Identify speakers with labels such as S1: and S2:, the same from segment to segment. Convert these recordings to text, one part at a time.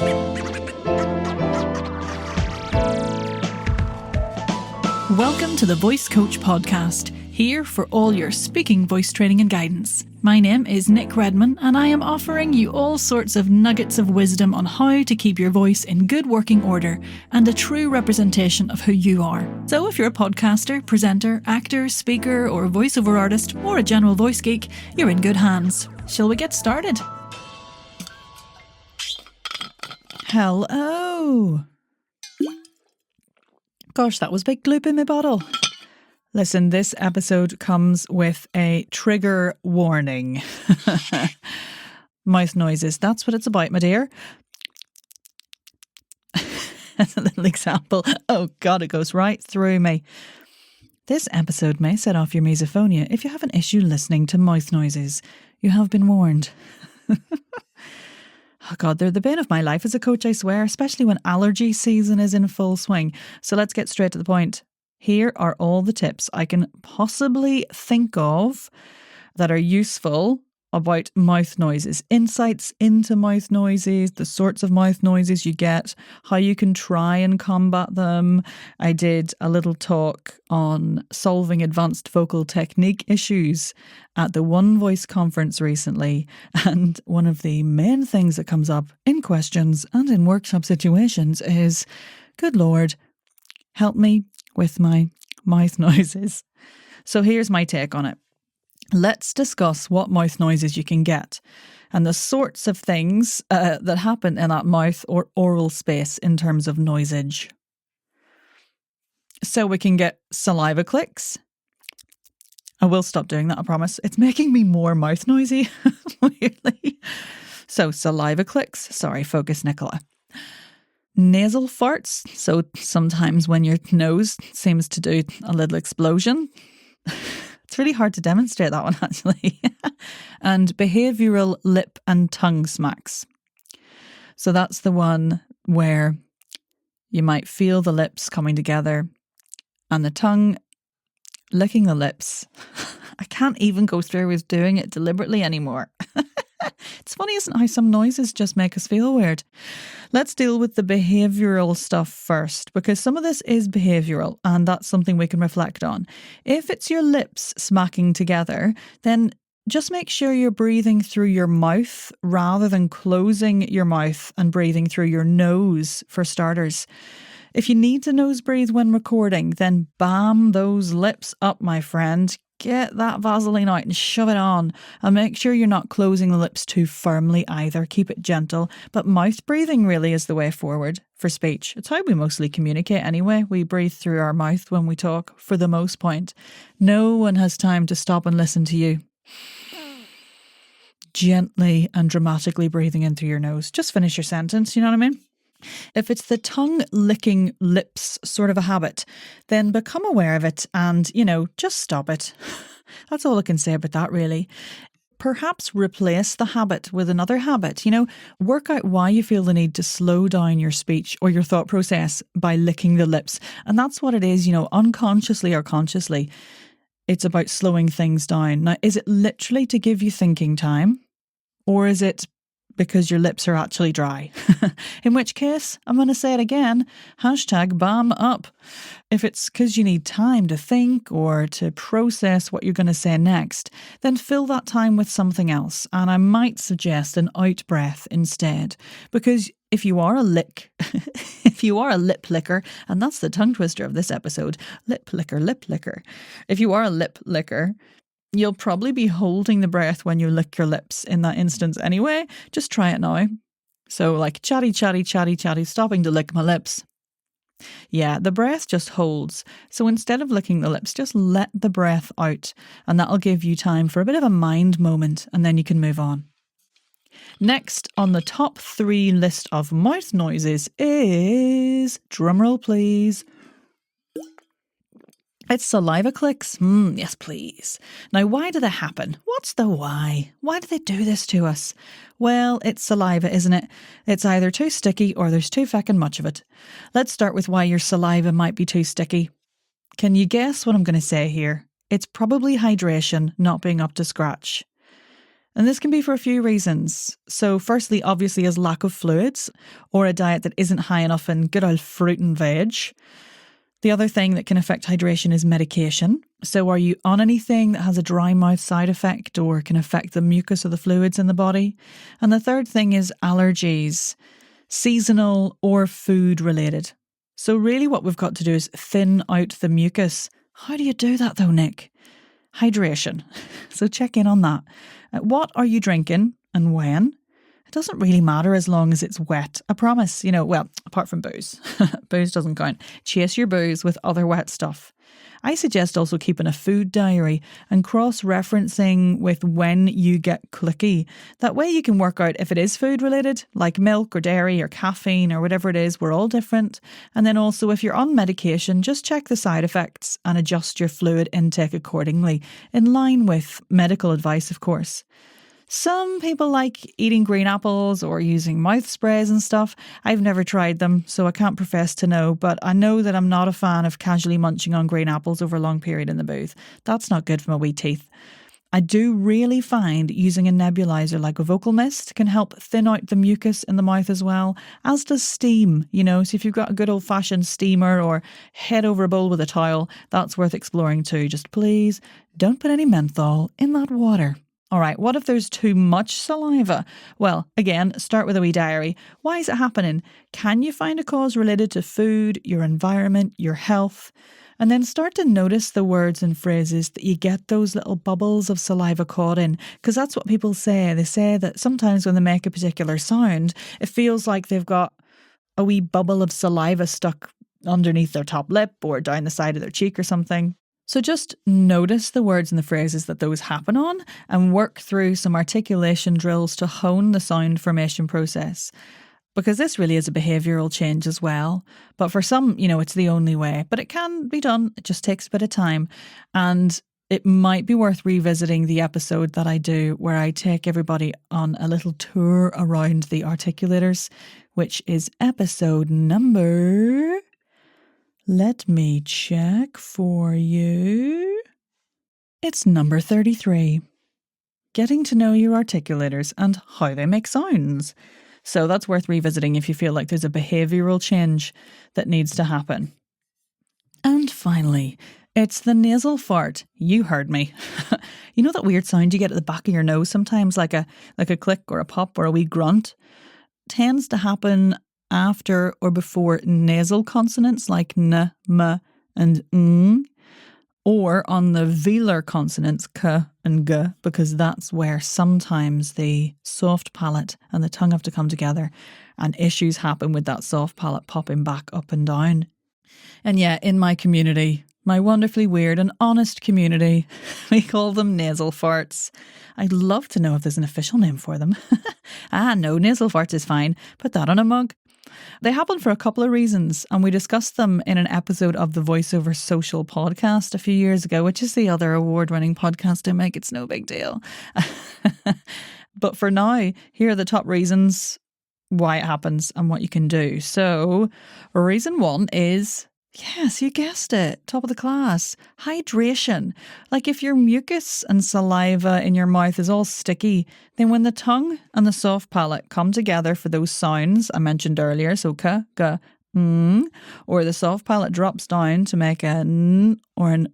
S1: Welcome to the Voice Coach Podcast, here for all your speaking voice training and guidance. My name is Nick Redman, and I am offering you all sorts of nuggets of wisdom on how to keep your voice in good working order and a true representation of who you are. So if you're a podcaster, presenter, actor, speaker, or voiceover artist, or a general voice geek, you're in good hands. Shall we get started? Hello. Gosh, that was a big gloop in my bottle. Listen, this episode comes with a trigger warning. Mouth noises, that's what it's about, my dear. As a little example, oh God, it goes right through me. This episode may set off your misophonia if you have an issue listening to mouth noises. You have been warned. Oh God, they're the bane of my life as a coach, I swear, especially when allergy season is in full swing. So let's get straight to the point. Here are all the tips I can possibly think of that are useful about mouth noises. Insights into mouth noises, the sorts of mouth noises you get, how you can try and combat them. I did a little talk on solving advanced vocal technique issues at the One Voice conference recently. And one of the main things that comes up in questions and in workshop situations is, good Lord, help me with my mouth noises. So here's my take on it. Let's discuss what mouth noises you can get and the sorts of things that happen in that mouth or oral space in terms of noisage. So we can get saliva clicks. I will stop doing that, I promise. It's making me more mouth noisy, weirdly. So saliva clicks. Sorry, focus, Nicola. Nasal farts. So sometimes when your nose seems to do a little explosion. It's really hard to demonstrate that one, actually. And behavioural lip and tongue smacks. So that's the one where you might feel the lips coming together and the tongue licking the lips. I can't even go through with doing it deliberately anymore. It's funny, isn't it, how some noises just make us feel weird? Let's deal with the behavioural stuff first, because some of this is behavioural and that's something we can reflect on. If it's your lips smacking together, then just make sure you're breathing through your mouth rather than closing your mouth and breathing through your nose, for starters. If you need to nose breathe when recording, then bam those lips up, my friend. Get that Vaseline out and shove it on, and make sure you're not closing the lips too firmly either. Keep it gentle, but mouth breathing really is the way forward for speech. It's how we mostly communicate anyway. We breathe through our mouth when we talk, for the most part. No one has time to stop and listen to you. Gently and dramatically breathing in through your nose. Just finish your sentence, you know what I mean? If it's the tongue licking lips sort of a habit, then become aware of it and, just stop it. That's all I can say about that, really. Perhaps replace the habit with another habit. Work out why you feel the need to slow down your speech or your thought process by licking the lips. And that's what it is, unconsciously or consciously. It's about slowing things down. Now, is it literally to give you thinking time? Or is it because your lips are actually dry? In which case, I'm going to say it again, #BAM up. If it's because you need time to think or to process what you're going to say next, then fill that time with something else. And I might suggest an out breath instead, because if you are a lip licker, and that's the tongue twister of this episode, lip licker. If you are a lip licker, you'll probably be holding the breath when you lick your lips in that instance anyway. Just try it now. So like chatty, stopping to lick my lips. Yeah, the breath just holds. So instead of licking the lips, just let the breath out, and that'll give you time for a bit of a mind moment, and then you can move on. Next on the top 3 list of mouth noises is, drumroll please, it's saliva clicks. Yes, please. Now, why do they happen? What's the why? Why do they do this to us? Well, it's saliva, isn't it? It's either too sticky or there's too feckin' much of it. Let's start with why your saliva might be too sticky. Can you guess what I'm going to say here? It's probably hydration not being up to scratch. And this can be for a few reasons. So firstly, obviously, is lack of fluids or a diet that isn't high enough in good old fruit and veg. The other thing that can affect hydration is medication. So are you on anything that has a dry mouth side effect or can affect the mucus or the fluids in the body? And the third thing is allergies, seasonal or food related. So really what we've got to do is thin out the mucus. How do you do that though, Nick? Hydration. So check in on that. What are you drinking and when? It doesn't really matter as long as it's wet. I promise, well, apart from booze. Booze doesn't count. Chase your booze with other wet stuff. I suggest also keeping a food diary and cross-referencing with when you get clicky. That way you can work out if it is food related, like milk or dairy or caffeine or whatever it is. We're all different. And then also if you're on medication, just check the side effects and adjust your fluid intake accordingly, in line with medical advice, of course. Some people like eating green apples or using mouth sprays and stuff. I've never tried them, so I can't profess to know, but I know that I'm not a fan of casually munching on green apples over a long period in the booth. That's not good for my wee teeth. I do really find using a nebulizer like a vocal mist can help thin out the mucus in the mouth as well, as does steam, So if you've got a good old-fashioned steamer or head over a bowl with a towel, that's worth exploring too. Just please don't put any menthol in that water. All right, what if there's too much saliva? Well, again, start with a wee diary. Why is it happening? Can you find a cause related to food, your environment, your health? And then start to notice the words and phrases that you get those little bubbles of saliva caught in, because that's what people say. They say that sometimes when they make a particular sound, it feels like they've got a wee bubble of saliva stuck underneath their top lip or down the side of their cheek or something. So just notice the words and the phrases that those happen on and work through some articulation drills to hone the sound formation process. Because this really is a behavioural change as well. But for some, it's the only way. But it can be done. It just takes a bit of time. And it might be worth revisiting the episode that I do where I take everybody on a little tour around the Articulators, which is episode number... Let me check for you. It's number 33. Getting to know your articulators and how they make sounds. So that's worth revisiting if you feel like there's a behavioural change that needs to happen. And finally, it's the nasal fart. You heard me. You know that weird sound you get at the back of your nose sometimes, like a click or a pop or a wee grunt? Tends to happen after or before nasal consonants like n, m, and ng, or on the velar consonants k and g, because that's where sometimes the soft palate and the tongue have to come together and issues happen with that soft palate popping back up and down. And yeah, in my community, my wonderfully weird and honest community, we call them nasal farts. I'd love to know if there's an official name for them. No, nasal farts is fine. Put that on a mug. They happen for a couple of reasons, and we discussed them in an episode of the VoiceOver Social podcast a few years ago, which is the other award-winning podcast I make. It's no big deal. But for now, here are the top reasons why it happens and what you can do. So, reason one is... yes, you guessed it. Top of the class. Hydration. Like if your mucus and saliva in your mouth is all sticky, then when the tongue and the soft palate come together for those sounds I mentioned earlier, so k, g, or the soft palate drops down to make a n or an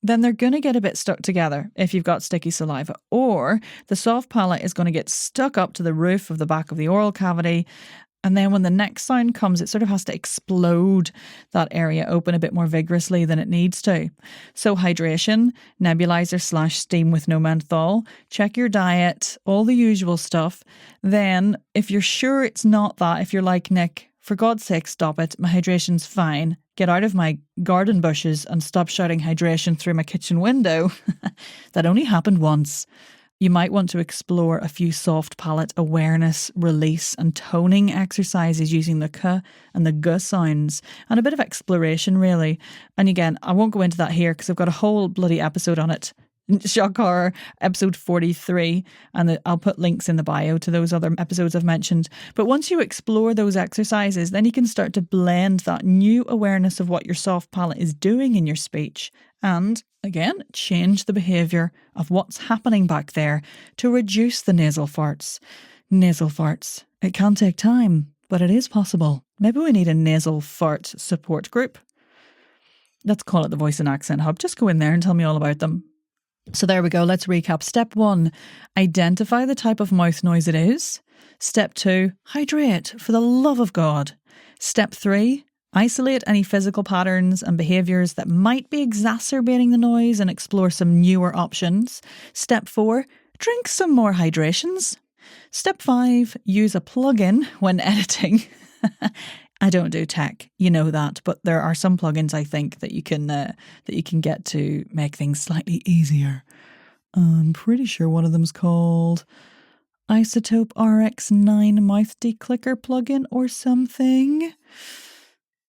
S1: then they're going to get a bit stuck together if you've got sticky saliva. Or the soft palate is going to get stuck up to the roof of the back of the oral cavity. And then when the next sound comes, it sort of has to explode that area open a bit more vigorously than it needs to. So hydration, nebulizer / steam with no menthol, check your diet, all the usual stuff. Then if you're sure it's not that, if you're like, Nick, for God's sake, stop it. My hydration's fine. Get out of my garden bushes and stop shouting hydration through my kitchen window. That only happened once. You might want to explore a few soft palate awareness, release and toning exercises using the k and the g sounds, and a bit of exploration really. And again, I won't go into that here because I've got a whole bloody episode on it Shock Horror, episode 43, and I'll put links in the bio to those other episodes I've mentioned. But once you explore those exercises, then you can start to blend that new awareness of what your soft palate is doing in your speech and, again, change the behaviour of what's happening back there to reduce the nasal farts. Nasal farts. It can take time, but it is possible. Maybe we need a nasal fart support group. Let's call it the Voice and Accent Hub. Just go in there and tell me all about them. So there we go. Let's recap. Step 1, identify the type of mouth noise it is. Step 2, hydrate, for the love of God. Step 3, isolate any physical patterns and behaviours that might be exacerbating the noise and explore some newer options. Step 4, drink some more hydrations. Step 5, use a plugin when editing. I don't do tech, you know that, but there are some plugins I think that you can get to make things slightly easier. I'm pretty sure one of them's called Isotope RX9 Mouth Declicker plugin or something.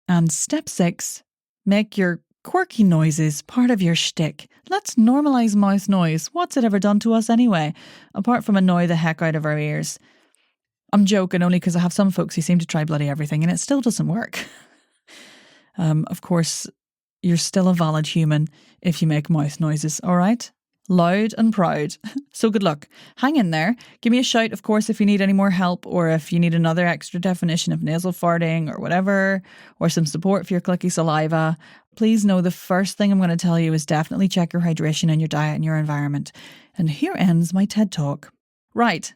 S1: And step 6, make your quirky noises part of your shtick. Let's normalise mouth noise. What's it ever done to us anyway? Apart from annoy the heck out of our ears. I'm joking only because I have some folks who seem to try bloody everything and it still doesn't work. Of course, you're still a valid human if you make mouth noises, all right? Loud and proud. So good luck. Hang in there. Give me a shout, of course, if you need any more help or if you need another extra definition of nasal farting or whatever, or some support for your clicky saliva. Please know the first thing I'm going to tell you is definitely check your hydration and your diet and your environment. And here ends my TED Talk. Right.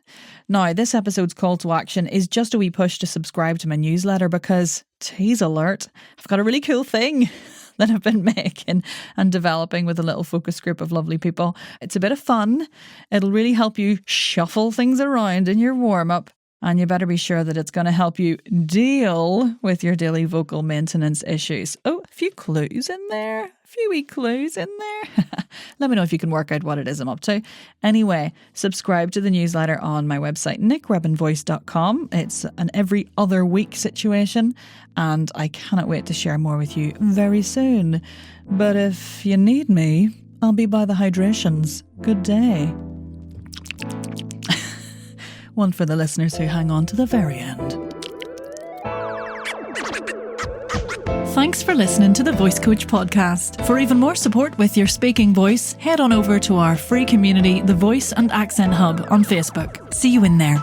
S1: Now, this episode's call to action is just a wee push to subscribe to my newsletter because, tease alert, I've got a really cool thing that I've been making and developing with a little focus group of lovely people. It's a bit of fun. It'll really help you shuffle things around in your warm-up. And you better be sure that it's going to help you deal with your daily vocal maintenance issues. Oh, a few clues in there. A few wee clues in there. Let me know if you can work out what it is I'm up to. Anyway, subscribe to the newsletter on my website, nickrebinvoice.com. It's an every other week situation, and I cannot wait to share more with you very soon. But if you need me, I'll be by the hydrations. Good day. One for the listeners who hang on to the very end. Thanks for listening to the Voice Coach podcast. For even more support with your speaking voice, head on over to our free community, the Voice and Accent Hub on Facebook. See you in there.